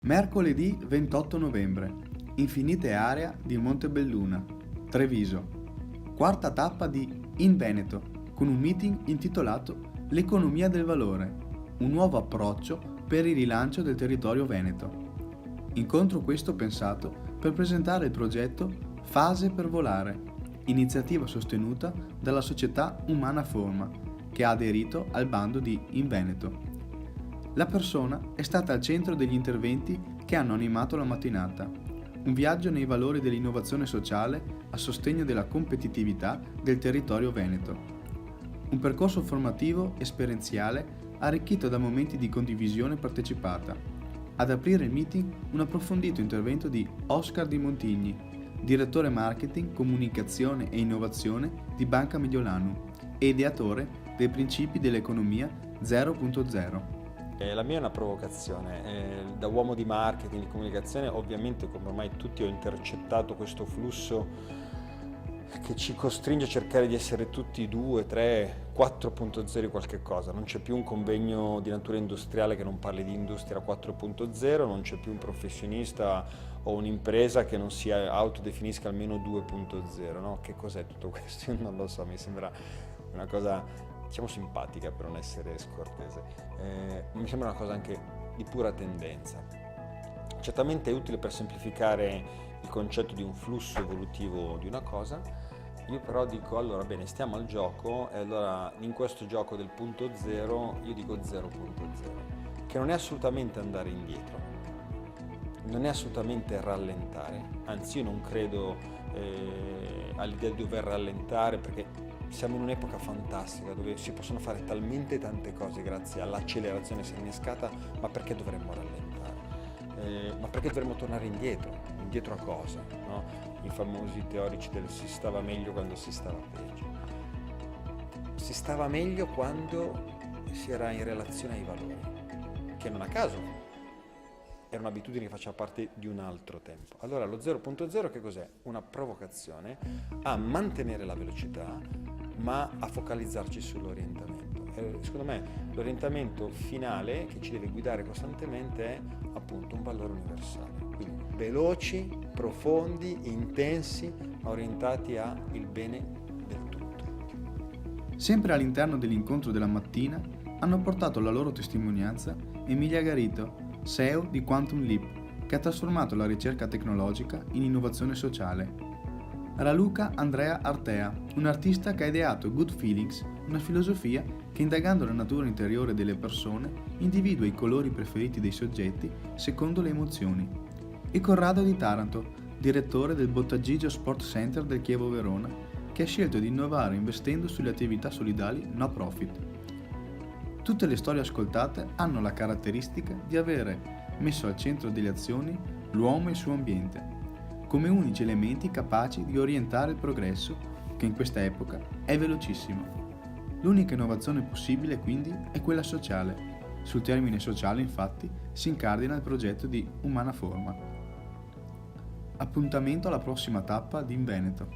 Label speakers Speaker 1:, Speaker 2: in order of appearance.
Speaker 1: Mercoledì 28 novembre, Infinite Area di Montebelluna, Treviso. Quarta tappa di In Veneto, con un meeting intitolato L'economia del valore, un nuovo approccio per il rilancio del territorio veneto. Incontro questo pensato per presentare il progetto Fase per volare, iniziativa sostenuta dalla società Umana Forma, che ha aderito al bando di In Veneto. La persona è stata al centro degli interventi che hanno animato la mattinata, un viaggio nei valori dell'innovazione sociale a sostegno della competitività del territorio veneto. Un percorso formativo esperienziale arricchito da momenti di condivisione partecipata. Ad aprire il meeting un approfondito intervento di Oscar Di Montigni, direttore marketing, comunicazione e innovazione di Banca Mediolanum e ideatore dei principi dell'economia 0.0.
Speaker 2: La mia è una provocazione, da uomo di marketing, di comunicazione, ovviamente come ormai tutti ho intercettato questo flusso che ci costringe a cercare di essere tutti 2, 3, 4.0 qualche cosa. Non c'è più un convegno di natura industriale che non parli di industria 4.0, non c'è più un professionista o un'impresa che non si autodefinisca almeno 2.0, no? Che cos'è tutto questo? Io non lo so, mi sembra una cosa diciamo simpatica per non essere scortese, mi sembra una cosa anche di pura tendenza. Certamente è utile per semplificare il concetto di un flusso evolutivo di una cosa. Io però dico, allora bene, stiamo al gioco e allora in questo gioco del punto zero io dico 0.0, che non è assolutamente andare indietro, non è assolutamente rallentare, anzi io non credo all'idea di dover rallentare, perché siamo in un'epoca fantastica dove si possono fare talmente tante cose grazie all'accelerazione che si è innescata, ma perché dovremmo rallentare? Ma perché dovremmo tornare indietro? Indietro a cosa? No? I famosi teorici del si stava meglio quando si stava peggio. Si stava meglio quando si era in relazione ai valori, che non a caso era un'abitudine che faceva parte di un altro tempo. Allora lo 0.0 che cos'è? Una provocazione a mantenere la velocità, ma a focalizzarci sull'orientamento. Secondo me l'orientamento finale che ci deve guidare costantemente è appunto un valore universale. Quindi veloci, profondi, intensi, ma orientati al bene del tutto.
Speaker 1: Sempre all'interno dell'incontro della mattina hanno portato la loro testimonianza Emilia Garito, CEO di Quantum Leap, che ha trasformato la ricerca tecnologica in innovazione sociale. Raluca Andrea Artea, un artista che ha ideato Good Feelings, una filosofia che indagando la natura interiore delle persone individua i colori preferiti dei soggetti secondo le emozioni. E Corrado di Taranto, direttore del Bottagigio Sport Center del Chievo Verona, che ha scelto di innovare investendo sulle attività solidali no profit. Tutte le storie ascoltate hanno la caratteristica di avere messo al centro delle azioni l'uomo e il suo ambiente, come unici elementi capaci di orientare il progresso, che in questa epoca è velocissimo. L'unica innovazione possibile quindi è quella sociale. Sul termine sociale infatti si incardina il progetto di Umana Forma. Appuntamento alla prossima tappa di In Veneto.